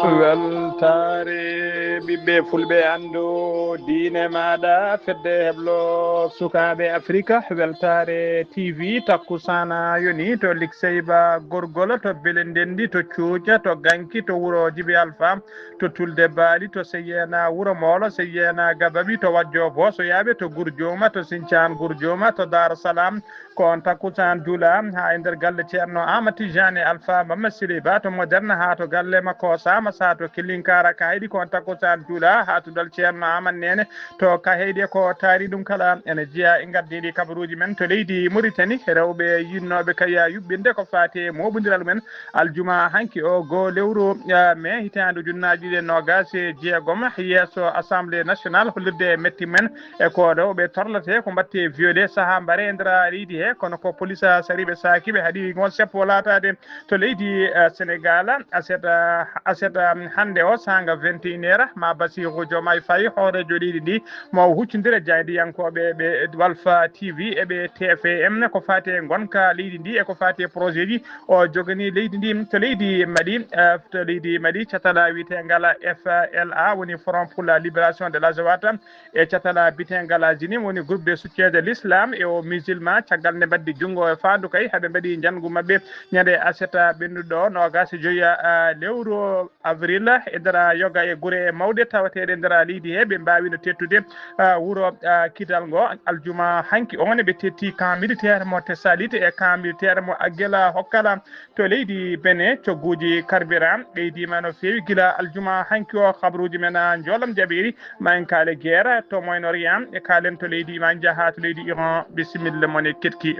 weltare ɓiɓɓe fulɓe andu diine maɗa fedde heblo sukaɓe afrique weltare tv takkusana yoni to likseyba gorgol to beele ndendi to cuuƴa to ganki to wuuro djiby alpha to tulde baali to seyena wuuro moolo seyena gabaɓi to wajjo bo so yaaɓe to gourdioma to sinthiane gourdioma to dar salam ko on takkusan juula ha e nder galle ceerno amati jane alpha mamma sili ba to moderne ha to galle makko sama sa to killinkara kayɗi ko on takkusan juula ha to dal ceerno aman nene to kaheyɗi ko taari ɗum kala ene jeeya e gaddiɗi kabaruji men to leydi Mauritanie rewɓe yinnoɓe kaya yuɓɓinde ko fati moɓodiral men aljuma hanki o go lewru mai hitande ujunnaje ɗiɗi e nogas e jeegom yesso assemblée nationale hollirde metti men e ko rewɓe torlete ko mbatti violé saaha mbare e nder leydi he kono ko police sariɓe sakiɓe haɗi gon seppo latade to leydi Sénégal aset hande o sanga 21 heures ma Bassirou Diomaye Faye hoorejo leydi ndi mo huccidire jaydiyankoɓe ɓe Walfa TV eɓe TFM ko fati gonka leydi ndi eko fati projet ji o jogani leydi ndi to leydi Mali catala witegal FLA woni Front pour la libération de l'Azawad e catala bitegal JINIM woni groupe de soutien de l'islam et aux musulmans caggal nde mbaddi junggo e fandu kay haaɓe mbaɗi janggu mabɓe ñande aseta ɓennuɗo nogas joyiya lewru avril e nder yoga e guure mawɗe tawateɗe nder leydi he ɓe mbawino tettude wuuro kidal ngo aljuma hanki on ɓe tetti camp militaire mo Tessalite e camp militaire mo Aguela Hokkala to leydi Benin cogguji carburant ɓeydima no fewi guila aljuma hanki o habaruji men joolam jaɓiri ma en kaale guerre to Moyen Orient e kaalen to leydi ma jaaha to leydi Iran bisimilla mone ketki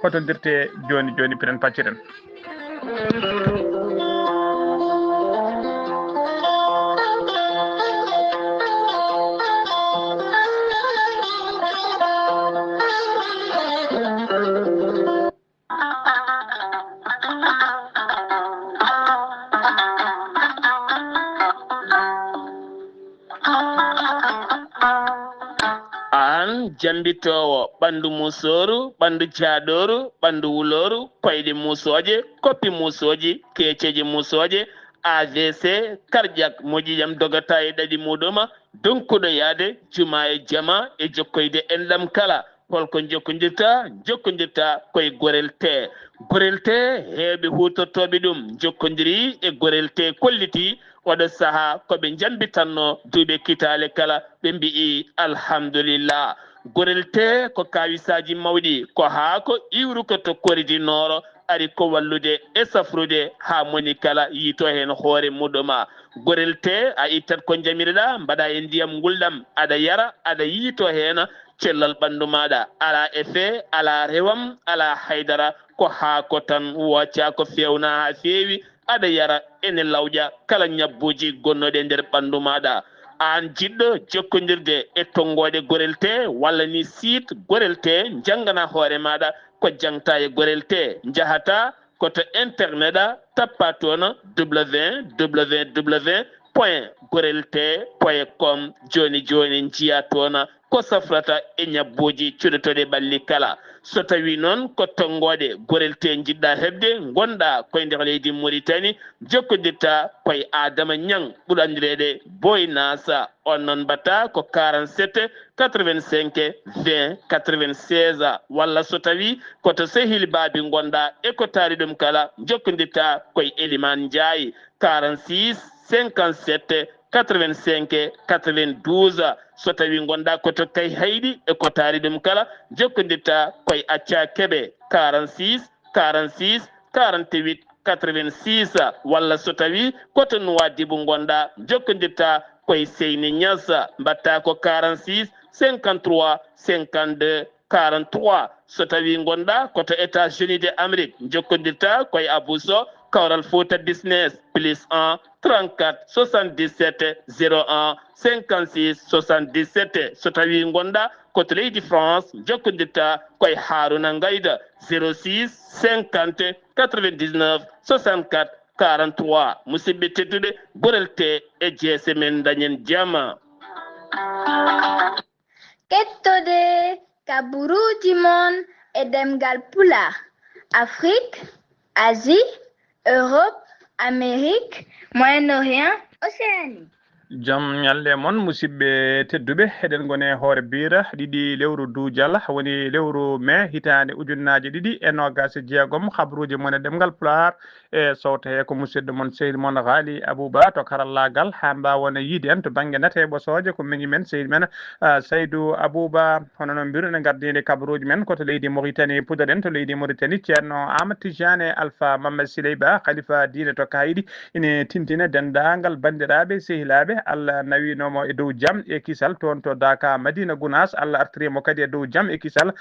hotodirte joni joni piren pacciren jambitowo ɓandu musoru ɓandu jaaɗoru ɓandu wuloru koyɗe musoje koppi musoji keceji musoje AVC cardiaque moƴƴiyam dogata e ɗaɗi muɗuma donkuɗo yaade juma e jama e jokkoyde enɗam kala holko jokkodirta koye gorel te heeɓe hutortoɓe ɗum jokkodiri e gorel te kolliti oɗo saaha koɓe jambitanno duuɓe kitale kala ɓe mbi'i alhamdulillah gorel te ko kawisaji mawɗi ko haako iwru ko to koridinoro ari ko wallude e safrude ha moni kala yiito hen hoore muɗuma gorel te a ittat ko jamireɗa mbaɗa e ndiyam gulɗam aɗa yara aɗa yiito hen cellal ɓandu maɗa ala effet ala rewam ala haydara ko haako tan wocca ko fewna ha feewi aɗa yara ene lawƴa kala ñabbuji gonnoɗe nder ɓandu maɗa an jiɗɗo jokkodirde e tonggode gorel te walla ni site gorel te jangana hoore maɗa ko jangta e gorel te jahata koto internet a tappa toon www.gorelte.com joni jiya toon ko safrata e ñabbuji cuɗotoɗe ɓalli kala so tawi noon ko tonggode gorel te jiɗɗa hebde gonɗa koye nder leydi Mauritanie jokkodirta koye Adama Niang ɓuuri andirede Boy Nasa on noon mbatta ko 47 85 20 96 walla so tawi koto sehil baabi gonɗa e ko taari ɗum kala jokkodirta koye Elimane Ndiaye 46 57 85 92 so tawi gonɗa koto kay hayɗi e ko taari ɗum kala jokkodirta koye Acca Keɓe 46 46 48 86 walla so tawi koto Nouadhibou gonɗa jokkodirta koye Seyni Niass mbatta ko 46 53 52 43 so tawi gonɗa koto États-Unis de Amérique jokkodirta koye Abousso Kawral Fouta Business +1 34 77 01 56 77 so tawi gonɗa koto leydi France jokkodirta koye Haruna Ngayda 06 50 99 64 43 musidɓe tedduɓe gorel te e jeese men dañen jama kettode kaburuji mon e demgal pula Afrique, Asie, Europe, Amérique, Moyen-Orient, Océanie. jam ñalle mon musidɓe tedduɓe eɗen gone hoore bira ɗiɗi lewru duujal woni lewru mai hitande ujunnaje ɗiɗi e nogas jeegom habruji mon e ɗemgal pulaar e sowta he ko musidɗo mon seydi mon haali abouba to karallagal ha mbawon yiide en to banggue nate ɓosoje ko miñi men seydi men saydou abouba hono noon mbiruɗen gardide kabaruji men koto leydi Mauritanie pudaɗen to leydi Mauritanie ceerno Amadou Tidiane Alpha Mamadou Siley Ba khalifa diine to kayɗi ine tintina dendagal bandiraɓe sehilaɓe Allah nawinomo e dow jaam e kisal toon to Daka Madina Gounas Allah artirimo kadi e dow jaam e kisal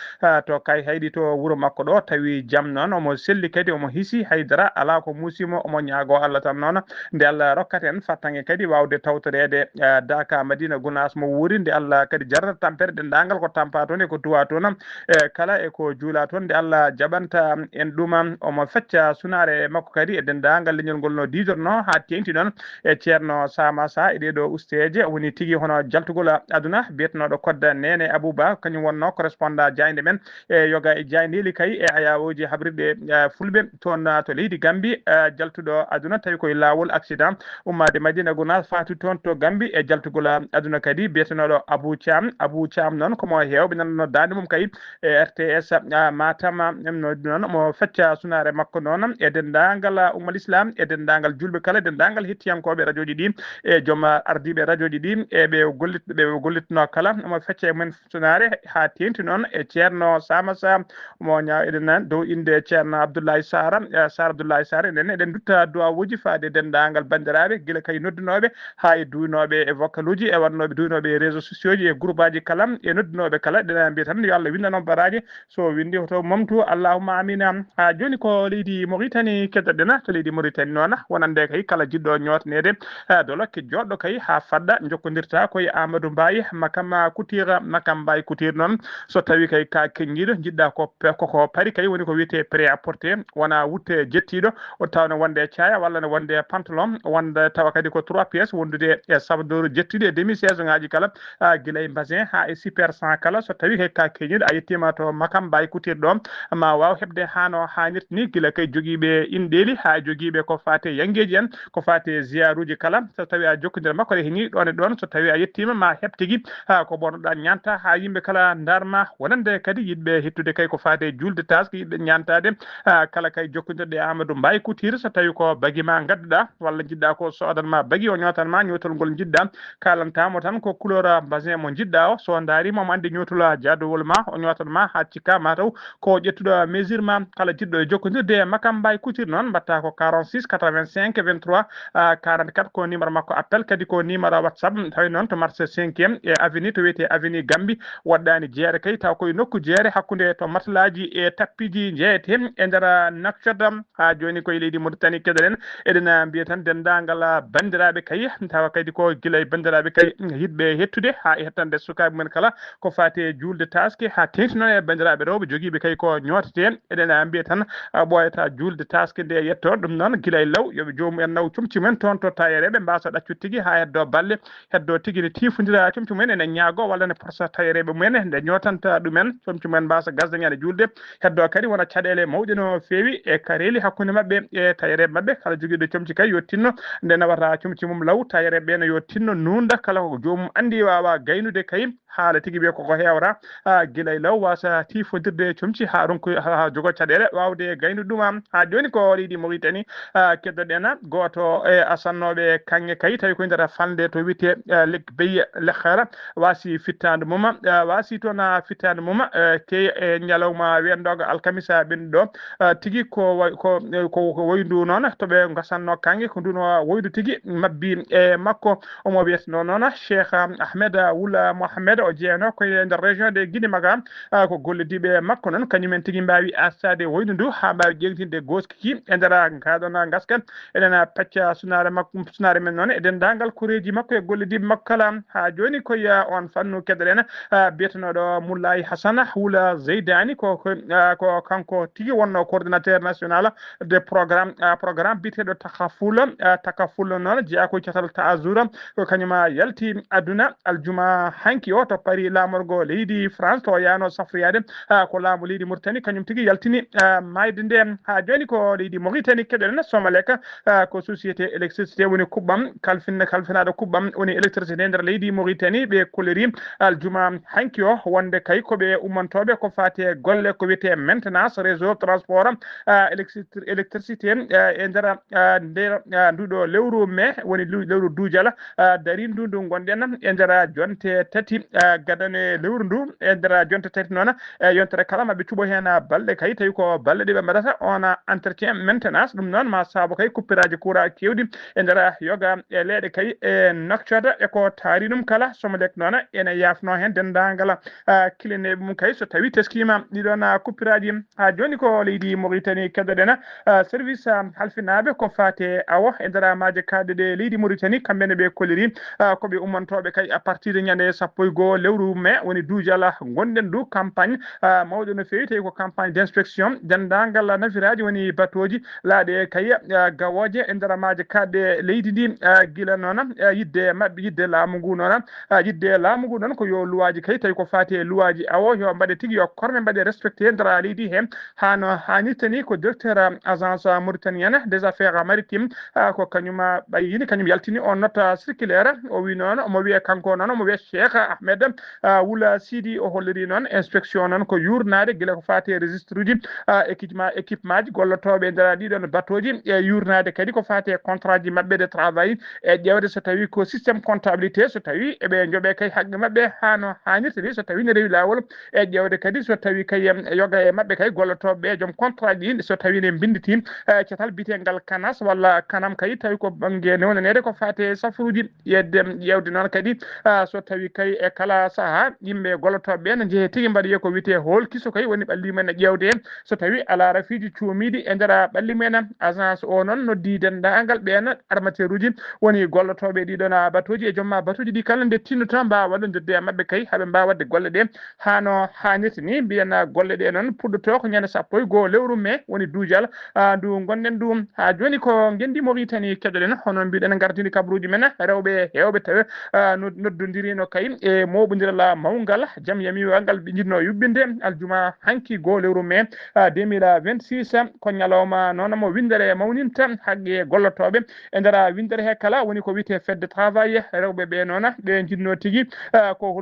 to kay haydi to wuuro makko ɗo tawi jaam noon omo selli kadi omo hiisi haydara ala ko musimo omo ñaago Allah tan noon nde Allah rokkata en fattange kadi wawde tawtorede Daka Madina Gounas mo wuuri nde Allah kadi jarata tampere dendagal ko tampa toon e ko duwa toon e kala e ko juula toon nde Allah jaɓanta en ɗuma omo fecca sunare makko kadi e dendagal leñol ngol no didorno ha tengti noon e ceerno Sama Sa e ɗo usteje woni tigui hono jaltugol aduna biyetenoɗo kodda Nene Abouba kañum wonno correspondant jayde men e yoga e jaydeli kay e ayawoji habrirɗe fulɓe toon to leydi Gambie jaltuɗo aduna tawi koye lawol accident ummade Madina Gounas fatu toon to Gambie e jaltugol aduna kadi biyetenoɗo Abou Thiam noon komo hewɓe nanno dande mum kay e RTS Matam noon mo fecca sunare makko noon e dendagal ummal islam e dendagal julɓe kala dendagal hettiyankoɓe radio ji ɗi e joom ardiɓe radio ji ɗi e ɓe gollitno kala omo fecca e men sunare ha tenti noon e ceerno Sama Sa mo ñaw eɗen dow inde ceerno Abdoulaye Sara Abdoulaye Sara nden eɗen dutta duwawuji faade dendagal bandiraɓe guila kay noddunoɓe ha e duynoɓe e vocal uji e wannoɓe duynoɓe e réseaux sociaux ji e groupe aji kala e noddunoɓe kala ɗena mbiya tan yo Allah windano baraji so windi to momtu allahumma amina ha joni ko leydi Mauritanie keddoɗena to leydi Mauritanie noon wonande kay kala jiɗɗo ñotnede do lokke joɗɗo kay ha fadda jokkodirta koye Amadou Mbaye makam Mbaye Couture noon so tawi kay ka keñiɗo jiɗɗa koko paari kay woni ko wiyete pré apporté wona wutte jettiɗo o tawno wonde caaya walla ne wonde pantalon wonde tawa kadi ko 3 pièces wondude e sabdoru jettiɗo e demi saison ngaji kala guila e basin ha e super 100 kala so tawi kay ka keñiɗo a yettima to makam Mbaye Couture ɗo ma waw hebde hano hannirta ni guila kay joguiɓe inɗeli ha joguiɓe ko fate yangueji en ko fate ziyaruji kala so tawi a jokkodira makko e heeñi ɗon e ɗon so tawi a yettima ma heɓ tigui ko bonnoɗa ñanta ha yimɓe kala darma wonande kadi yidɓe hettude kay ko fate julde taske yidɓe ñantade kala kay jokkodirɗe Amadou Mbaye Couture so tawi ko bagui ma gadduɗa walla jiɗɗa ko sodanma bagui o ñotanma ñotol ngol jiɗɗa kalantamo tan ko couleur basin mo jiɗɗa o so darima mo andi ñotol jadowol ma o ñotanma ha cikka mataw ko ƴettuɗo mesure ma kala jiɗɗo e jokkodirde makam Mbaye Couture noon mbatta ko 46 85 23 44 ko numéro makko appel kadi ko numéro WhatsApp tawi noon to marché 5e e avenue to wiyete avenue Gambie waɗɗani jeere kay taw koye nokku jeere hakkude to matelaji e tappiji jeeyete e nder Nouakchott ha joni koye leydi Mauritanie keɗoɗen eɗen mbiya tan dendagal bandiraɓe kay tawa kadi ko guila e bandiraɓe kay yidɓe hettude ha e hettande sukaɓe men kala ko fate julde taske ha tengti noon e bandiraɓe rewɓe joguiɓe kay ko ñotete eɗen mbiya tan ɓoyata julde taske nde yetto ɗum noon guila e law yooɓe jomum en naw comci men toon to tayereɓe mbasa ɗaccude tigui ha heddo balle heddo tigui ne tifodira comci mumen ene ñaago walla ne porsa tayereɓe mumen nde ñotanta ɗumen comci mumen mbasa gasdañade julde heddo kadi wona caɗele mawɗe no fewi e kareli hakkude mabɓe e tayereɓe mabɓe kala joguiɗo comci kay yo tinno nde nawata comci mum law tayereɓe ne yo tinno nunda kala ko jomum andi wawa gaynude kay haala tigui wiye koko hewra guila e law wasa tifodirde comci ha ronko ha jogo caɗele wawde gaynude ɗuma ha joni ko leydi Mauritanie keddoɗen goto e asannoɓe kanŋe kay tawi koye nder fande to wiyete bey lekhara wasi fittande mum wasi toon fittande mum key e ñalawma wendogo alkamisa ɓenɗo tigui ko woydu noon toɓe gasanno kanŋe ko nduno woydu tigui mabbi e makko omo wiyeteno noon Cheikh Ahmed Wula Mohamed o jeeyano koye nder région de Guinée Maga ko gollidiɓe makko noon kañumen tigui mbawi astade woydu ndu ha mbawi ƴeŋtinde goskiki e nder gaɗon gasken eɗen pecca sunare makko sunare men noon e dendagal koreji makko e gollidiɓe makko kala ha joni koye on fannu keɗoɗen biyetenoɗo Moulay Hassane Wula Zeydani ko kanko tigui wonno coordinateur national de programme biteɗo takaful noon jeeya koye catal tazoura ko kañuma yalti aduna aljuma hanki o to pari lamorgo leydi France to yano safriyade ko laamu leydi Mauritanie kanyum tigi yaltini mayde nde ha joni ko leydi Mauritanie keɗen Somaleka ko société électricité woni kubbam kalfinade kubbam woni électricité nder leydi Mauritanie ɓe koleri aljuma hanki o wonde kay koɓe ummantoɓe ko fate golle ko wiyete maintenance réseau transport électricité e nder nduɗo lewru mai woni lewru dujala dari ndu gonɗen e nder jonte tati gadane lewru ndu e nder jonte tati noon yontere kala maɓe cuɓo hen balɗe kay tawi ko balɗe ɗe ɓe mbaɗata on entretien maintenance ɗum noon ma saabu kay coupiraji courant kewɗi e nder yoga e leeɗe kay e nokcoda eko taari ɗum kala Somalek noon ene yafno hen dendagal kileneɓe mum kay so tawi teskima ɗiɗon coupiraji ha joni ko leydi Mauritanie keddoɗen service halfinaɓe ko fate awo e nder maaje kadde ɗe leydi Mauritanie kamɓene ɓe koliri koɓe ummantoɓe kay à partir de ñande 11 lewru mai woni duujala gonɗen du campagne mawɗo no fewi tawi ko campagne d' inspection dendagal nafiraji woni batoji laaɗe kay gawoje e nder maaje kadde leydi ndi guila noon yidde mabɓe yidde laamu ngu noon ko yo luwaji kay tawi ko fate luwaji awo yo mbaɗe tigui yo korme mbaɗe respecté nder leydi he hano hannirta ni ko directeur agence mauritanienne des affaires maritimes ko kañum ɓayini kañum yaltini on note circulaire o wi noon omo wiye kanko noon omo wiye Cheikh Ahmed Wula Sidi o holliri noon inspection noon ko yurnade guila ko fate registre uji équipement ji gollotoɓe e nder ɗiɗon batoji e yurnade kadi ko fate contrat ji mabɓe de travail e ƴewde so tawi ko systéme comptabilité so tawi eɓe jooɓe kay haqqe mabɓe hano hannirta ni so tawi ne rewi lawol e ƴewde kadi so tawi kay yoga e mabɓe kay gollotoɓe joom contrat ji so tawi ne binditi cetal bitegal kanas walla kanam kay tawi ko banggue newnanede ko fate safruji ƴewde noon kadi so tawi kay e kala saaha yimɓe gollotoɓe ne jeehe tigui mbaɗa wiye ko wiyete hol kiso kay woni ɓalli men ƴewde hen so tawi ala rafiji cuumiɗi e nder ɓalli men agence o noon noddi dendagal ɓen armateur uji woni gollotoɓe ɗiɗon batoji e jomma batoji ɗi kala nde tinnata mbawa walloddirde e mabɓe kay haaɓe mbawa wadde golle ɗe hano hannirta ni mbiyen golle ɗe noon puɗɗoto ko ñande 11 lewru mai woni duujal ndu gonɗen ɗum ha joni ko gendi Mauritanie keɗoɗen hono mbiɗen gardini kabaruji men rewɓe hewɓe tawe noddodirino kay e moɓodiral mawgal jaam yamiwal ngal ɓe jinno yubbinde aljuma hanki lewru mai 2026 ko ñalawma noon mo windere mawninta haqqe gollotoɓe e nder windere he kala woni ko wiyete fedde travail rewɓe ɓe noon ɓe jinno tigui ko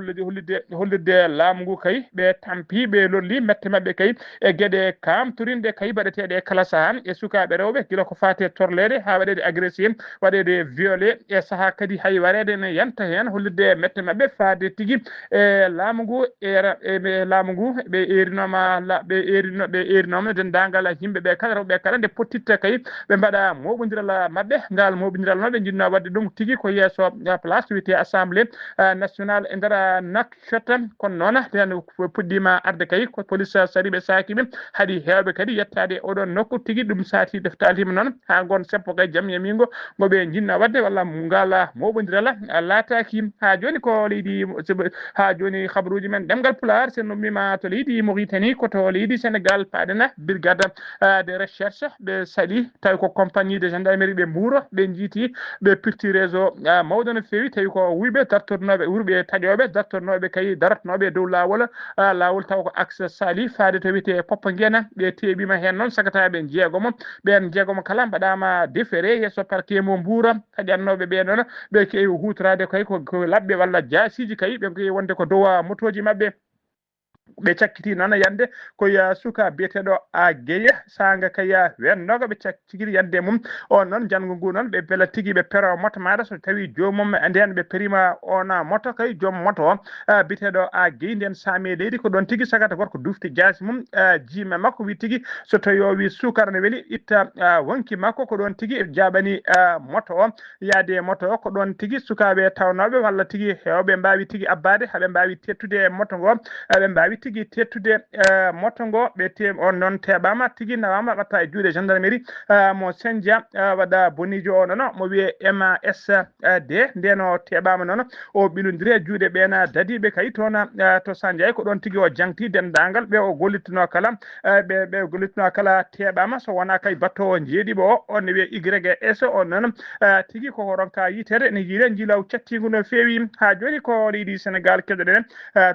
hollirde laamu ngu kay ɓe tampi ɓe lolli mette mabɓe kay e gueɗe kamtorinde kay baɗeteɗe e kala saaha e sukaɓe rewɓe guila ko fate torlede ha waɗede agressé waɗede violé e saaha kadi hay warede ne yanta hen hollirde mette mabɓe faade tigui e laamu ngu ɓe erinoma dendagal yimɓeɓe kala rewɓe kala nde pottitta kay ɓe mbaɗa moɓodiral mabɓe ngal moɓodiral noon ɓe jinno wadde ɗum tigui ko yesso place wiyete assemblée nationale e nder Nouakchott kono noon ten puɗɗima arde kay ko police sari ɓe sakiɓe haadi hewɓe kadi yettade oɗon nokku tigui ɗum saati deftalima noon ha gon seppo kay jaam yamigo moɓe jinno wadde walla ngal moɓodiral laataki ha joni ko leydi ha joni habaruji men ɗemgal Pulaar sen ummima to leydi Mauritanie koto leydi Sénégal paɗena brigade de recherche ɓe sali tawi ko compagnie de gendarmerie ɓe Mbouro ɓe jiiti ɓe pirti réseau mawɗo no fewi tawi ko wuyɓe dartornoɓe wurɓe taƴoɓe dartornoɓe kay daratnoɓe dow lawol taw ko axe sali faade to wiyete Poppa Nguena ɓe teeɓima hen noon sagataɓe jeegomo kala mbaɗama déféré yesso parquet mo Mbouro kadi annoɓe ɓe noon ɓe keewi hutorade kay ko labɓe walla jasiji kay ɓe keewi wonde ko dow motoji mabɓe ɓe cakkiti noon yande koye suka biyeteɗo a gueye sanga kaya wennoga ɓe cakkiri yande mum on noon janggo ngu noon ɓe beela tigui ɓe pero moto maɗa so tawi jomum nden ɓe perima on moto kay joom moto o biyeteɗo a gueye nden saami leydi ko ɗon tigui sagata gorko dufti jasi mum jima makko wi tigui so tawi o wi sukara ne weeli itta wonki makko ko ɗon tigui jaɓani moto o yaade moto o ko ɗon tigui sukaɓe tawnoɓe walla tigui hewɓe mbawi tigui abbade haaɓe mbawi tettude moto ngo ɓe mbawi tigi tettude moto ngo ɓe on noon teɓama tigi nawama ɓatta e juuɗe gendarmerie mo sendia waɗa bonijo o noon mo wiye MASD ndeno teɓama noon o ɓilodiri e juuɗe ɓena dadiɓe kay toon to Sandiaye ko ɗon tigi o jangti dendagal ɓe o gollitino kala ɓe gollitino kala teɓama so wona kay battowo jeeɗiɓo o on ne wiye YS on noon tigi koko ronka yitere ne yiile jiilaw cattigu no feewi ha joni ko leydi Sénégal keɗoɗen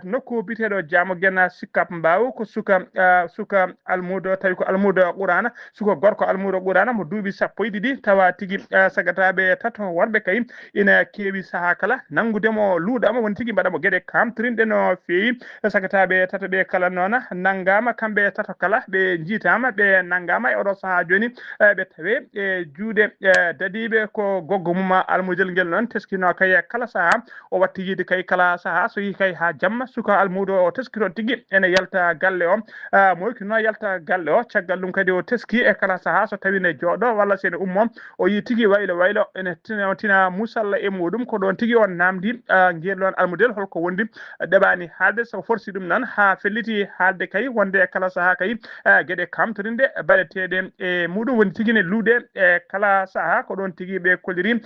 nokku biteɗo Diamo Guena Sicap Mbao ko suka almudo tawi ko almudo Ɓurana suka gorko almudo Ɓurana mo duuɓi sappo e ɗiɗi tawa tigi sagataɓe tato wonɓe kay ina keewi saaha kala nanggudemo luuɗama woni tigi mbaɗamo gueɗe kamtirinɗe no feewi sagataɓe tato ɓe kala noon nanggama kamɓe tato kala ɓe jiitama ɓe nanggama e oɗo saaha joni ɓe tawe e juuɗe dadiɓe ko goggo mum almudel ngel noon teskino kay kala saaha o watti yiide kay kala saaha so yi kay ha jamma suka almudo o teskito tigui ene yalta galle o mo hokkino yalta galle o caggal ɗum kadi o teski e kala saaha so tawi ne jooɗo walla sene ummo o yi tigui waylo ene tina musalla e muɗum ko ɗon tigui on namdi ngel ɗon almudel holko wondi ɗeɓani haalde so forsi ɗum noon ha felliti haalde kay wonde e kala saaha kay gueɗe kamtorinde baɗeteɗe e muɗum woni tigui ne luuɗe e kala saaha ko ɗon tigui ɓe kolliri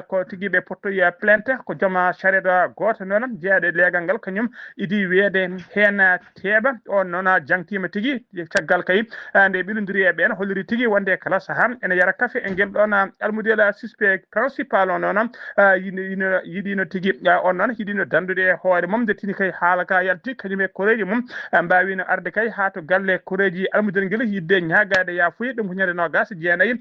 ko tigui ɓe pottoyi plainte ko jooma charette goto noon jeeyaɗo e leegal ngal kañum idi weede hen teeɓa on noon jangtima tigui caggal kay nde ɓilodiri e ɓen holliri tigui wonde kala saaha ene yara kaafe e guel ɗon almudel suspect principal o noon yiɗino tigui on noon yiɗino dandude hoore mum nde tini kay haala ka yalti kañum e koreji mum mbawino arde kay ha to galle koreji almudel nguel yidde ñagade yafuya ɗum ko ñande nogas jeenayyi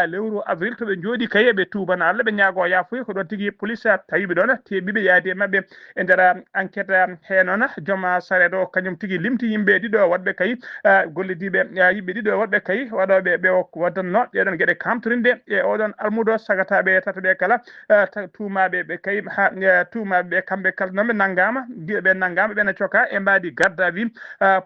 lewru avril to ɓe jooɗi kay ɓe tubana Allah ɓe ñaago yafuya ko ɗon tigui police tawiɓe ɗon teɓiɓe yaadi e mabɓe e nder enquête he noon jooma saredo o kañum tigui limti yimɓe ɗiɗo waɗɓe kay gollidiɓe yimɓe ɗiɗo waɗɓe kay waɗoɓe ɓe waddanno ɗeɗon gueɗe kamtorinde e oɗon almudo sagataɓe tataɓe kala tumaɓe ɓe kay tumaɓe ɓe kamɓe kala noon ɓe nanggama ɓe nanggama ɓena coka e mbadi garde à vue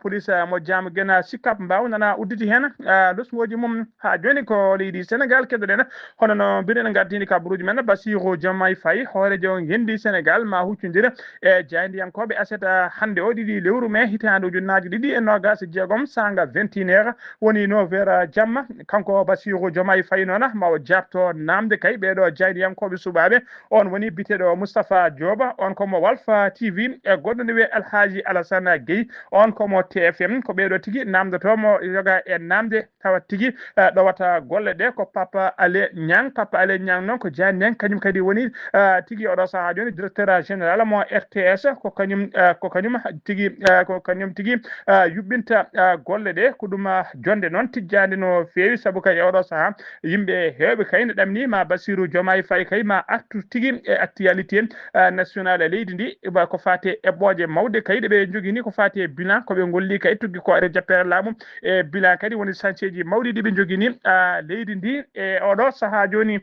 police mo Diamo Guena Sicap Mbao nana udditi hen losmoji mum ha joni ko leydi Sénégal keɗoɗen hono no mbiɗen gardini kabaruji men Bassirou Diomaye Faye hoorejo gendi Sénégal ma huccodira e jaydiyankoɓe aseta hande o ɗiɗi lewru mai hitande ujunnaje ɗiɗi e nogas jeegom sanga 21 heures woni 9 heures jamma kanko Bassirou Diomaye Faye noon ma o jabto namde kay ɓeɗo jaydiyankoɓe suɓaɓe on woni biteɗo Moustapha Diop on komo Walfa TV e goɗɗo ne wiye Alhaji Alassane Gueye on komo TFM ko ɓeɗo tigui namdotomo yoga e namde tawa tigui ɗowata golle ɗe ko Papa Alé Niang noon ko Diane Niang kañum kadi woni tigui oɗo saaha joni directeur général mo RTS ko kañum tigui yuɓɓinta golle ɗe ko ɗum jonde noon tijjade no feewi saabu kay oɗo saaha yimɓe hewɓe kay ne ɗamni ma Bassirou Diomaye Faye kay ma artu tigui e actualité national e leydi ndi ko fate eɓɓoje mawɗe kay ɗeɓe jogui ko fate bilan koɓe golli kay tugui ko are jappere laamu e bilan kadi woni chantier ji mawɗi ɗiɓe jogui ni leydi ndi e oɗo saaha joni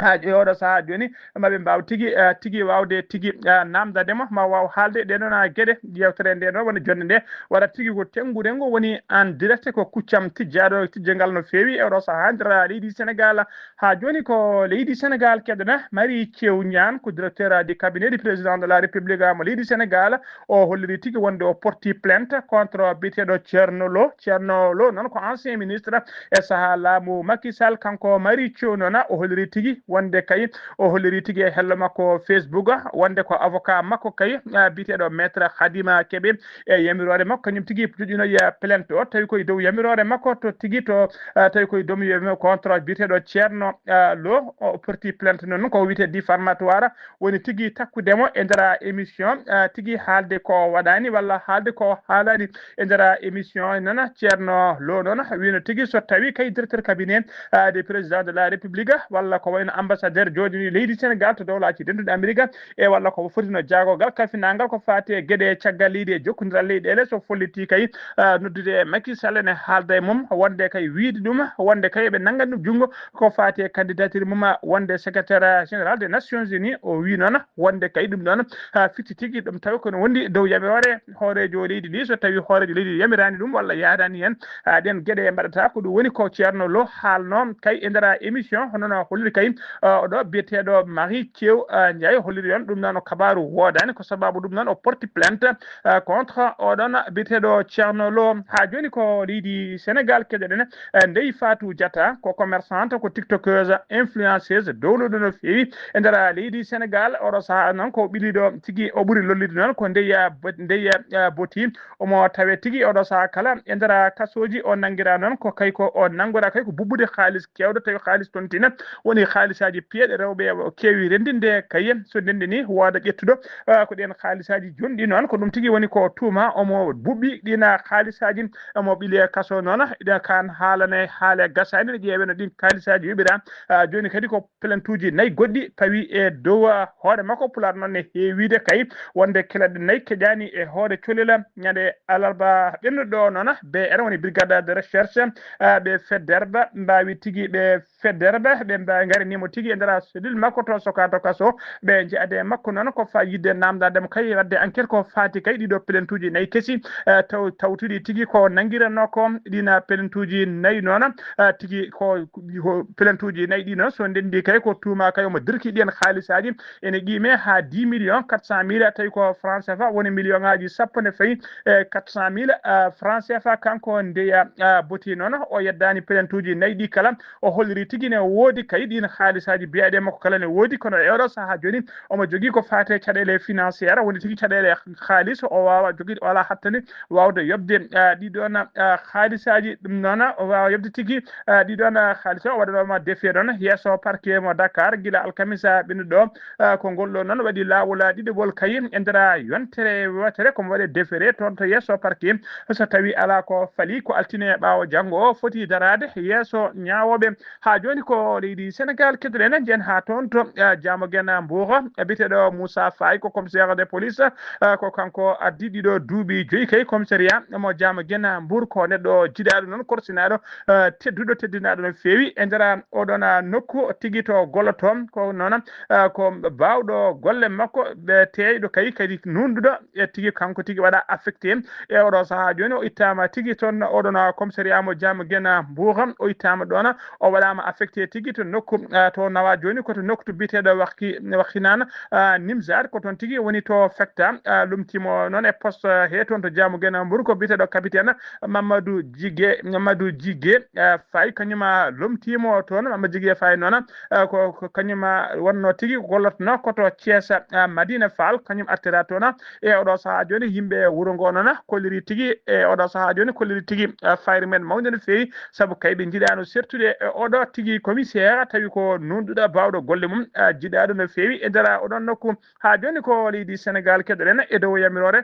ha oɗo saaha joni maɓe mbaw tigui wawde tigui namdadema ma waw haalde ɗeɗon gueɗe yewtere nde ɗon woni jonde nde waɗa tigui ko tenggu woni en direct ko kuccam tijjangal no feewi e oɗo saaha nder leydi Sénégal ha joni ko leydi Sénégal keɗona Marie Thiaw Niane ko directeur du cabinet du président de la République mo leydi Sénégal o holliri tigui wonde o porti plainte contre biteɗo Thierno Lo noon ko ancien ministre e saaha laamu Macky Sall kanko Marie Thiaw noon o holliri tigui wonde kay o holliri tigui e hello makko Facebook wonde ko avocat makko kay biteɗo maître Khadima Kébé e yamirore makko kañum tigui joƴinoye plainte o tawi koye dow yamirore makko to tigui to tawi koye dow contre biteɗo Thierno Lo o porti plainte noon ko wiyete diffamatoire woni tigui takkudemo e nder émission tigui haalde ko waɗani walla haalde ko haalani e nder émission noon Thierno Lo noon wino tigui so tawi kay directeur cabinet du président de la République walla ko wayno ambassadeur joɗini leydi Sénégal to dowlaci dendude Amérique e walla ko fotino jaagogal kalfinangal ko fate gueɗe caggal leydi e jokkodiral leyɗele so folliti kay noddude Macky Sall ne haalda e mum wonde kay wiide ɗum wonde kay ɓe nangani ɗum junggo ko fate candidature mum wonde secrétaire général des Nations Unies o wi noon wonde kay ɗum ɗon fitti tigui ɗum tawi kono wondi dow yamirore hoorejo leydi ndi so tawi hoorejo leydi yamirani ɗum walla yaadani hen ɗen gueɗe mbaɗata ko ɗum woni ko Thierno Lo haalno kay e nder émission hono no holliri kay oɗo biyeteɗo Marie Thiaw Ndiaye holliri on ɗum noon kabaru wodani ko sababu ɗum noon o porti plainte contre oɗon biyeteɗo Thierno Lo ha joni ko leydi Sénégal keɗoɗen ndeyi Fatou Diatta ko commerçante ko tiktokeuse influenceuse dowluɗo no fewi e nder leydi Sénégal oɗo saaha noon ko ɓiliɗo tigui o ɓuuri lollide noon ko ndeya boti omo tawe tigui oɗo saaha kala e nder kasoji o nanguira noon ko kay ko o nangoɗa kay ko bubbude haalis kewɗo tawi haalis tontina woni haalisaji piyeɗe rewɓe kewi rendinde kay so ndendini wooda ƴettuɗo ko ɗen haalisaji jonɗi noon ko ɗum tigui woni ko tuuma omo bubɓi ɗina haalisaji omo ɓiile kaso noon ɗen kan haalane haale gasani ne ƴeewe no ɗin haalisaji yoɓira joni kadi ko plaintuji nayyi goɗɗi pawi e dow hoore makko pular noon ne heewide kay wonde kelaɗe nayyi keƴani e hoore colila ñande alarba ɓennuɗo noon BR woni brigade de recherche ɓe fedderba mbawi tigui ɓe fedderba ɓe mbawi garinimo tigui e nder cellule makko to sokato kaso ɓe jeeyade makko noon ko fa yidde namdademo kay wadde enquête ko faati kay ɗiɗo plaintuji nayyi keesi tawtuɗi tigui ko nanguiranno ko ɗina plaintuji nayyi noon tigui ko plaintuji nayyi ɗi noon so ndendi kay ko tuuma kay omo dirki ɗihen haalisaji ene qime ha 10 millions 400 mille tawi ko franc CFA woni million ngaji sappo nde fayi 400 mille franc CFA kanko ndeya boti noon o yeddani plaintuji nayyi ɗi kala o holliri tigui ne woodi kay ɗin haalisaji biyaɗe makko kala ne woodi kono e oɗo saaha joni omo jogui ko fate caɗele financiére woni tigui caɗele haalis o wawa jogui o ala hattani wawde yobde ɗiɗon haalisaji ɗum noon o wawa yobde tigui ɗiɗon haalis o waɗanoma défier noon yesso parquet mo Dakar guila alkamisa ɓennuɗo ko ngolɗo noon waɗi lawol ɗiɗoɓol kay e nder yontere wotere komo waɗe déféré toon to yesso parquet so tawi ala ko faali ko altine ɓawo janggo o foti darade yesso ñawoɓe ha joni ko leydi Sénégal keddoɗen jen ha toon to Diamaguène Mbour biteɗo Moussa Faye ko commissaire de police ko kanko addi ɗiɗo duuɓi joyyi kay commissariat mo Diamaguène Mbour ko neɗɗo jiɗaɗo noon korsinaɗo tedduɗo teddinaɗo no fewi e nder oɗon nokku tigui to golloto ko noon ko bawɗo golle makko ɓe teyɗo kadi nunduɗo e tigui kanko tigui waɗa affecté e oɗo saaha joni o ittama tigui toon oɗon commissariat mo Diamaguène Mbour o ittama ɗon o waɗama affecté tigui to nokku to nawa joni koto nokku to biteɗo wakhinane Nimzat ko toon tigui woni to fecta lumtimo noon e poste he toon to Diamaguène Mbour ko biteɗo capitaine Mamadou Djigué Faye kañuma lomtimo toon Mamadou Djigué Faye noon ko kañuma wonno tigui gollotono koto Thiès Madina Fall kañum artira toon e oɗo saaha joni yimɓe wuuro ngo noon kolliri tigui e oɗo saaha joni kolliri tigui fayre men mawde no fewi saabu kay ɓe jiiɗano sertude e oɗo tigui commissaire tawi ko nunɗuɗo bawɗo golle mum jiiɗaɗo no fewi e nder oɗon nokku ha joni ko leydi Sénégal keɗoɗen e dow yamirore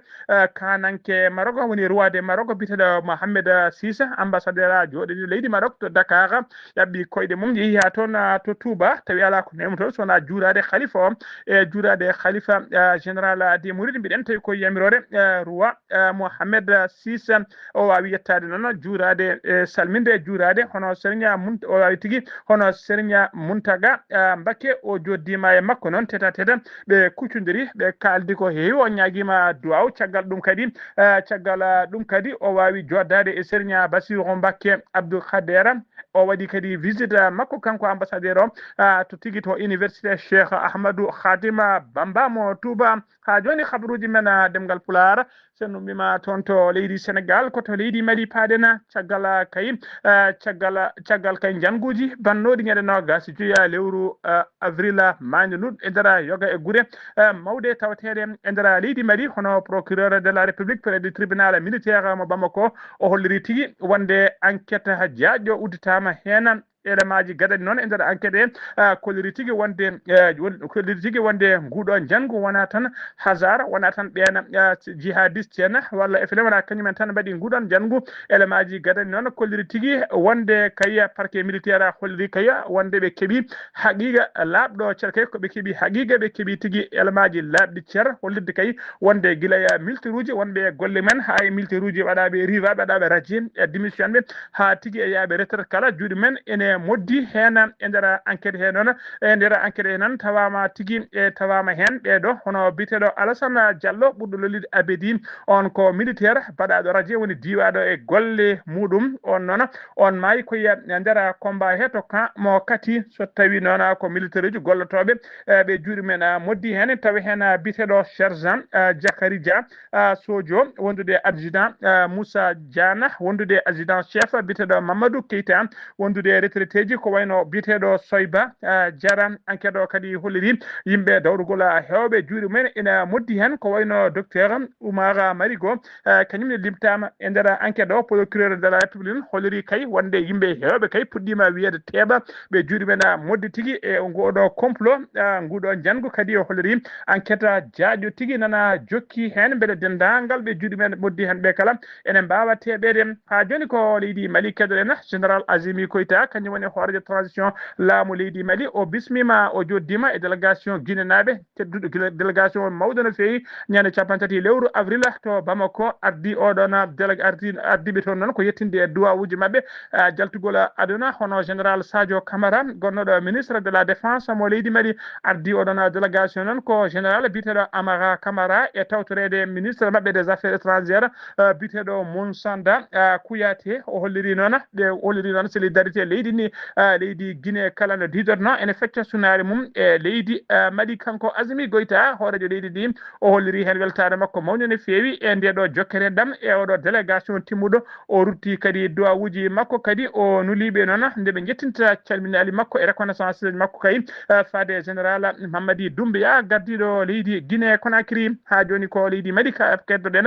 kananke Maroc woni roi de Maroc biteɗo Mohamed Sisse ambassadeur joɗiɗo leydi Maroc to Dakar yaɓɓi koyɗe mum yeehi ha toon to Touba tawi ala ko nemi toon sowona juurade khalifa o e juurade khalifa général des mourides mbiɗen tawi koye yamirore roi Mohamed Sisse o wawi yettade noon juurade salminde juurade hono Serigne o wawi tigui hono Serigne Mountaga Mbacké o joddima e makko noon tete ɓe kuccodiri ɓe kaldi ko heewi o ñaguima duwaw caggal ɗum kadi o wawi joddade e Serigne Bassirou Mbacké Abdou Khader o waɗi kadi visite makko kanko ambassadeur o to tigui to université Cheikh Ahmadou Khadim Bamba mo Touba ha joni habaruji men demgal Pulaar sen ummima toon to leydi Sénégal koto leydi Mali paɗen caggal kay janguji bannoɗi ñande nogas joyi lewru avril mañde nut e nder yoga e guure mawde tawateɗe e nder leydi Mali hono procureur de la république près du tribunal militaire mo Bamako o holliri tigui wonde enquête jaaƴƴo udditama hen elemaji gaɗani noon e nder enquête kolliri tigui wonde nguɗo janggo wona tan hasard wona tan ɓen jihadiste en walla e filemana kañumen tan mbaɗi nguɗon janggo elemaji gaɗani noon kolliri tigui wonde kay parquet militaire holliri kay wonde ɓe keeɓi haqiqa labɗo ceer kay koɓe keeɓi haqiqa ɓe keeɓi tigui elemaji labɗi ceer hollirde kay wonde guila militaire uji wonɓe golle men ha e militaire uji waɗaɓe rivaɓe waɗaɓe radier e démission ɓe ha tigui e yaaɓe retraite kala juuɗe men ene ene moddi hen e nder enquête he noon e nder enquête he noon tawama tigi e tawama hen ɓeɗo hono biteɗo Alassane Diallo ɓurɗo lolide Abedi on ko militaire baɗaɗo radio woni diwaɗo e golle muɗum on noon on maayi koye nder combat he to camp mo kati so tawi noon ko militaire uji gollotoɓe ɓe juuɗe men moddi hen tawi hen biteɗo sergent Jakary Dia sojo wondude adjudant Moussa Diana wondude adjudant chef biteɗo Mamadou Keita wondude retraité ji ko wayno biteɗo Soyba Diarra enquête o kadi holliri yimɓe dawrugol hewɓe juuɗe men ina moddi hen ko wayno docteur Oumar Marigo kañumne limtama e nder enquête o procureur de la république holliri kay wonde yimɓe hewɓe kay puɗɗima wiyede teeɓa ɓe juuɗe men moddi tigui e ngoɗo complot nguɗo janggo kadi o holliri enquête jaaƴo tigui nana jokki hen beele dendagal ɓe juuɗe men moddi hen ɓe kala enen mbawa teɓede ha joni ko leydi Mali keɗoɗen général Azimi Koïta kañum woni hoorede transition laamu leydi Mali o bismima o joddima e délégation guinenaɓe tedduɗo délégation mawɗo no fewi ñande 30 lewru avril to Bamako ardi oɗon ardiɓe toon noon ko yettinde e duwawuji mabɓe jaltugol aduna hono général Sadio Camara gonnoɗo ministre de la défense mo leydi Mali ardi oɗon délégation noon ko général biteɗo Amara Camara e tawtorede ministre mabɓe des affaires étrangères biteɗo Monsanda Kouyaté o holliri noon solidarité leydi ni leydi Guinée kala no didotno ene fecca sunare mum e leydi Mali kanko Azimi Goïta hoorejo leydi ndi o holliri hen weltare makko mawni no fewi e ndeɗo jokkere dam e oɗo délégation timmuɗo o rutti kadi duwawuji makko kadi o nuliɓe noon nde ɓe jettinta calminali makko e reconnaissance makko kay faade général Mamadi Doumbouya gardiɗo leydi Guinée Conakry ha joni ko leydi Mali ka keddoɗen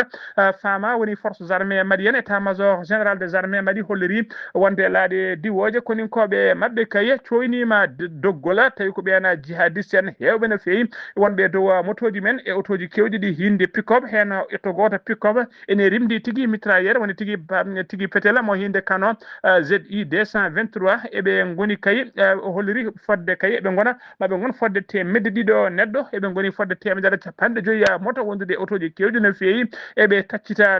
fama woni forces armées malienne état major général des armées Mali holliri wonde laaɗe diwoje koninkoɓe mabɓe kay coynima doggola tawi ko ɓeena jihadiste en hewɓe no fewi wonɓe dow motoji men e autoji kewɗi ɗi hinde pick-up hen etto goto pick-up ene rimdi tigui mitrailleur woni tigui pétela mo hinde kano ZI 223 eɓe goni kay o holliri fodde kay eɓe gona maɓe gon fodde temedde ɗiɗo neɗɗo eɓe goni fodde temedere capanɗe joyyi moto wondude autoji kewɗi no fewi eɓe taccita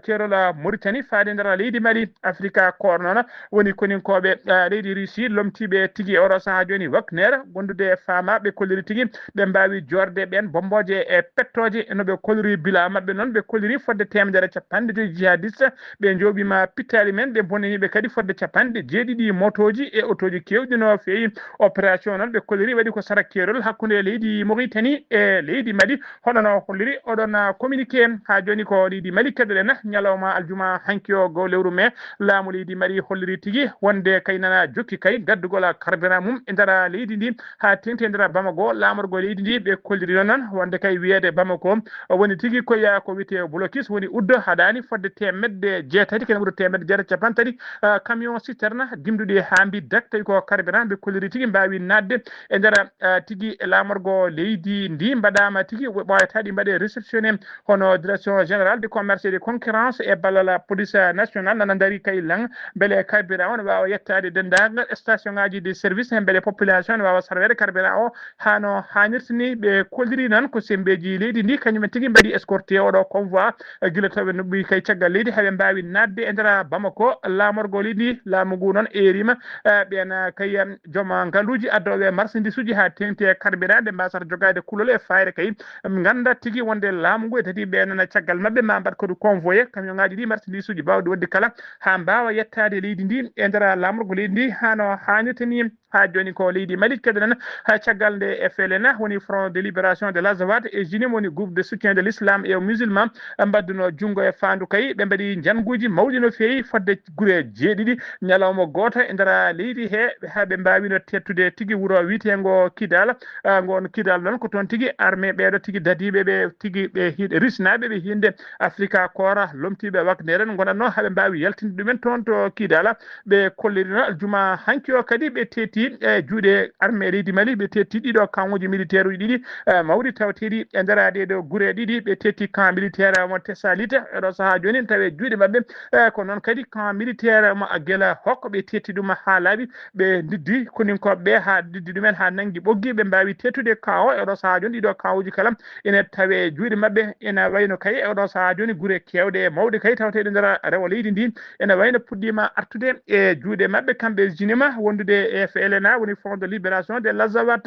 kerola Mauritanie faade nder leydi Mali Africa Corps noon woni koninkoɓe leydi Russie lomtiɓe tigui oɗo saaha joni Wagner gondude fama ɓe kolliri tigui ɓe mbawi jorde ɓen bomboje e pettoje noɓe kolliri bila mabɓe noon ɓe kolliri fodde temedere capanɗe joyyi jihadiste ɓe jooɓima pittali men ɓe bonnaniɓe kadi fodde capanɗe jeeɗiɗi motoji e autoji kewɗi no fewi opération noon ɓe kolliri waɗi ko sarak kerol hakkude leydi Mauritanie e leydi Mali hoɗono holliri oɗon communiqué ha joni ko leydi Mali keɗoɗen ñalawma aljuma hanki o go lewru mai laamu leydi Mali holliri tigui wonde kay nana jokki kay gaddugol carburant mum e nder leydi ndi ha tengti e nder Bamako lamorgo leydi ndi ɓe kolliri noon wonde kay wiyede Bamako woni tigui koya ko wiyete blocus woni uddo haɗani fodde temedde jeetati kene ɓuuri temedde jeetati capan tati camion citerne dimduɗi ha mbiddat tawi ko carburant ɓe kolliri tigui mbawi nadde e nder tigui lamorgo leydi ndi mbaɗama tigui ɓoyataɗi mbaɗe réceptionné hono direction générale du commerce et de concurrence e ballal police nationale nana daari kay lang beele carburant o ne wawa yettade dendagal station ngaji de service hen beele population ne wawa sarwede carburant o hano hannirtini ɓe kolliri noon ko sembeji leydi ndi kañumen tigui mbaɗi escorté oɗo convoi guila taw ɓe nubɓi kay caggal leydi haɓe mbawi nadde e nder Bamako lamorgo leydi laamu ngu noon erima ɓen kay joom ngaluji addoɓe marchandise uji ha tengti e carburant nde mbasata jogade kulol e fayre kay ganda tigui wonde laamu ngu e tati ɓen caggal mabɓe ma mbat kodu convoyé camion ngaji ɗi marchandise uji bawɗi wadde kala ha mbawa yettade leydi ndi e nder lamorgo leydi ndi hano hannirtani ha joni ko leydi Mali keɗoɗen ha caggal nde FLN woni front de libération de l'Azawad e JINIM woni groupe de soutien de l'islam et aux musulmans mbadduno junggo e fandu kay ɓe mbaɗi janguji mawɗi no fewi fodde guure jeeɗiɗi ñalawma goto e nder leydi he haɓe mbawino tettude tigui wuuro wiitengo Kidal gon Kidal noon ko toon tigui armée ɓeɗo tigui dadiɓe ɓe tigui ɓe risnaɓe ɓe hinde Africa Corps lomtiɓe Wagner gonanno haɓe mbawi yaltinde ɗumen toon to Kidal ɓe kollirino juma hanki o kadi ɓe teeti tetti juuɗe armée leydi Mali ɓe tetti ɗiɗo kanŋuji militaire uji ɗiɗi mawɗi tawteɗi e nder ɗeɗo guure ɗiɗi ɓe tetti camp militaire mo Tessalite eɗo saaha joni tawi juuɗe mabɓe ko noon kadi camp militaire mo Guela Hokk ɓe tetti ɗum ha laaɓi ɓe diddi koninkoɓe ha diddi ɗumen ha nangui ɓoggi ɓe mbawi tettude camp o eɗo saaha joni ɗiɗo camp uji kala ene tawe juuɗe mabɓe ene wayno kay eɗo saaha joni guure kewɗe mawɗe kay tawteɗe nder rewo leydi ndi ene wayno puɗɗima artude e juuɗe mabɓe kamɓe jinima wondude e FLNA woni Front de Libération des Azawad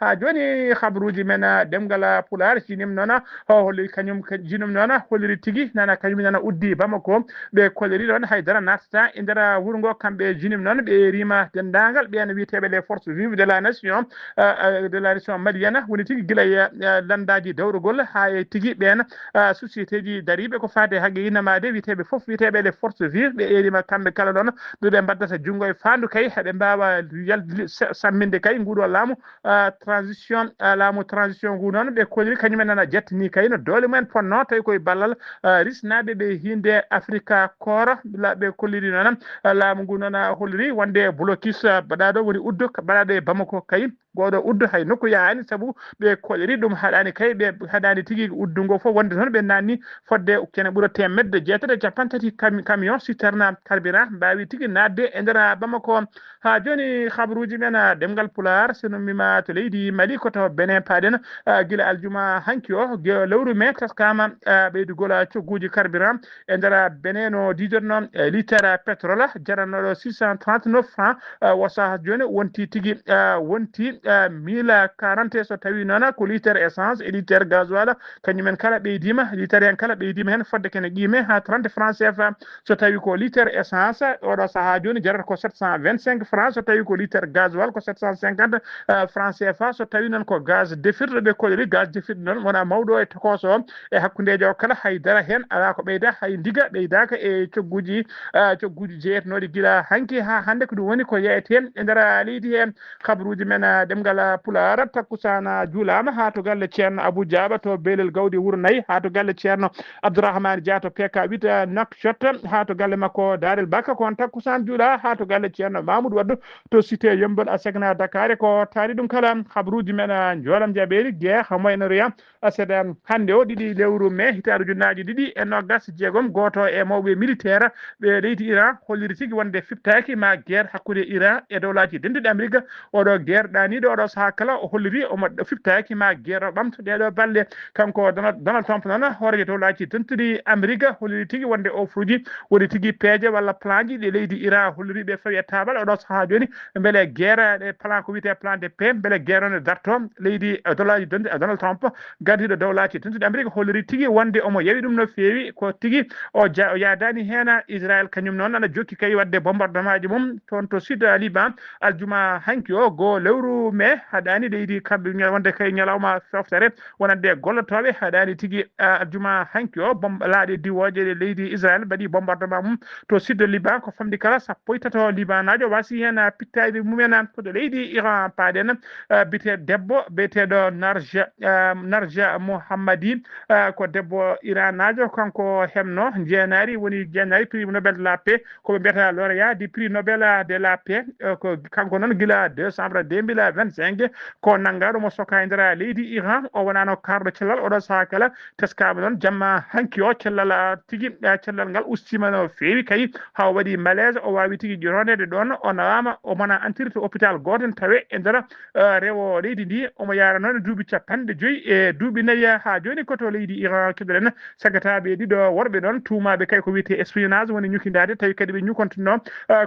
ha joni habaruji men demgal Pulaar jinim noon holli kañum jinum noon holliri tigui nana kañum nana uddi Bamako ɓe kolliri ɗon haydara natata e nder wuuro ngo kamɓe jinim noon ɓe rima dendagal ɓen wiyeteɓe les forces vives de la nation malienne woni tigui guila landaji dawrugol ha e tigui ɓen société ji dariɓe ko fate haqqe innamade wiyeteɓe foof wiyeteɓe les forces vives ɓe erima kamɓe kala ɗon ɓe mbaddata junggo e fandu kay heɓe mbawa samminde kay nguɗo laamu transition ngu noon ɓe koliri kañumen nana jettani kay no doole mumen ponno tawi koye ballal risnaɓe ɓe hinde Africa Corps ɓe kolliri noon laamu ngu noon holliri wonde blocus baɗaɗo woni uddo baɗaɗo e Bamako kay goɗo uddo hay nokku yahani saabu ɓe kolliri ɗum haɗani kay ɓe haɗani tigui uddu ngo fof wonde toon ɓe nanni fodde kene ɓuura temedde jeetati capantati camion citerne carburant mbawi tigui nadde e nder Bamako ha joni habaruji men demgal Pulaar sono mima to leydi Mali koto Benin paɗen guila aljuma hanki o lewru mai taskama ɓeydugol cogguji carburant e nder Benin no didorno litre pétrole jarannoɗo 639 francs wosa joni wonti tigui wonti 1040 so tawi noon ko litre essence e litre gasoil kañumen kala ɓeydima litre hen kala ɓeydima hen fodde kene qime ha 30 francs CFA so tawi ko litre essence oɗo saaha joni jarata ko 725 francs so tawi ko litre gasoil ko 750 francs CFA so tawi noon ko gaz defirɗo ɓe koliri gaz defirɗo noon wona mawɗo e tokoso o e hakkudejo o kala haydara hen ala ko ɓeyda hay diga ɓeydaka e cogguji jeeyatnoɗi guila hanki ha hande ko ɗum woni ko yeyete e nder leydi hen habaruji men demgal Pulaar takkusana juulama ha to galle ceerno Abou Diaba to Belel Gawdi Wuuro Nayyi ha to galle ceerno Abdourahmane Dia to PK 8 Nouakchott ha to galle makko Darel Bakka ko on takkusan juula ha to galle ceerno Mamoudou Waddu to cité Yeumbeul Asegna Dakar ko taari ɗum kala habaruji men jolam jaɓeri gueeh moynoria seeɗa hande o ɗiɗi lewru mai hitaɗo junnaji ɗiɗi e nogas jeegom goto e mawɓe militaire ɓe leydi Iran holliri tigui wonde fiftaki ma guerre hakkude Iran e dowlaji denduɗi Amérique oɗo guerre ɗaniɗo oɗo saaha kala o holliri omo fiftaki ma guerre o ɓamta ɗeɗo balɗe kanko Donald Trump noon horeje dowlaji dentuɗi Amérique holliri tigui wonde ofruji woni tigui peeje walla plan ji ɗe leydi Iran holliri ɓe fawi e tabal oɗo saaha joni beele guerre ɗe plan ko wiyete plan de paix beele guerre ne darto leydi dowlaji dentuɗi Donald Trump gardiɗo dowlaji dentuɗi Amérique holliri tigui wonde omo yawi ɗum no fewi ko tigui o yadani hen Israël kañum noon aɗa jokki kay wadde bombardement ji mum toon to sud Liban aljuma hanki o go lewru mai haɗani leydi kamɓe wonde kay ñalawma foftere wonande gollotoɓe haɗani tigui aljuma hanki o laaɗe diwoje ɗe leydi Israël mbaɗi bombardement mum to sud Liban ko famɗi kala sappo e tato Liban najo wasi hen pittaji mumen koɗo leydi Iran paɗen bite debbo biyeteɗo Narja Mohammadi ko debbo Iran najo kanko hemno jeenari woni jeenari prix Nobel de la paix koɓe mbiyata lauréat du prix Nobel de la paix ko kanko noon guila décembre 2025 ko nanggaɗo mo soka e nder leydi Iran o wonano karɗo cellal oɗo saaha kala teskama noon jamma hanki o cellal tigui cellal ngal ustima no fewi kay ha waɗi malaise o wawi tigui ƴorondede ɗon o nawama o mona entiri to hôpital goto tawe e nder rewo leydi ndi omo yara noon duuɓi 50 e duuɓi 4 ha joni koto leydi Iran keɗoɗen sagataɓe ɗiɗo worɓe ɗon tumaɓe kay ko wiyete espionnage woni ñukidade tawi kadi ɓe ñukontinno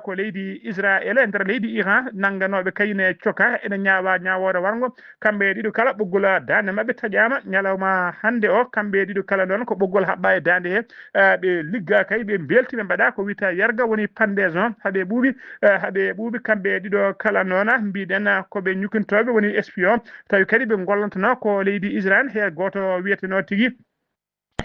ko leydi Israël e nder leydi Iran nangganoɓe kay ne coka ene ñawa ñawore wargo kamɓe ɗiɗo kala ɓoggol dande mabɓe taƴama ñalawma hande o kamɓe ɗiɗo kala noon ko ɓoggol haɓɓa e dande he ɓe ligga kay ɓe belti ɓe mbaɗa ko wiyata yarga woni pendaison haɓe ɓuuɓi kamɓe ɗiɗo kala noon mbiɗen koɓe ñukintoɓe woni espion tawi kadi ɓe gollantono ko leydi Israël he goto wiyeteno tigui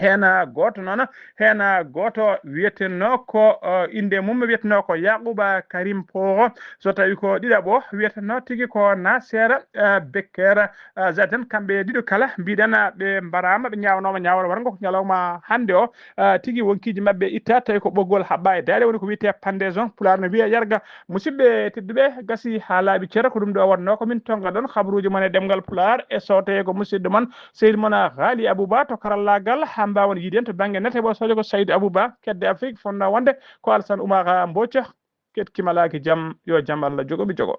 hena goto noon hena goto wiyeteno ko inde mum wiyeteno ko Yaqouba Karim Poro so tawi ko ɗiɗaɓo wiyeteno tigui ko Nasser Bekker Zaden kamɓe ɗiɗo kala mbiɗen ɓe mbarama ɓe ñawnoma ñawre wargo ko ñalawma hande o tigui wonkiji mabɓe itta tawi ko ɓoggol haɓɓa e daade woni ko wiyete pendaison Pulaar no wiya yarga musidɓe tedduɓe gasi ha laaɓi ceera ko ɗum ɗo wonno ko min tonga ɗon habaruji mon e ɗemgal Pulaar e so tawi ko musidɗo moon Seydou Mona Ghali Abouba to karallagal ha mbawon yiiden to banggue nete bo sojo ko Saydou Abouba kedde Afrique fonno wonde ko Alassane Oumar Mbocca ketkimalaki jaam yo jaam Allah jogomi jogo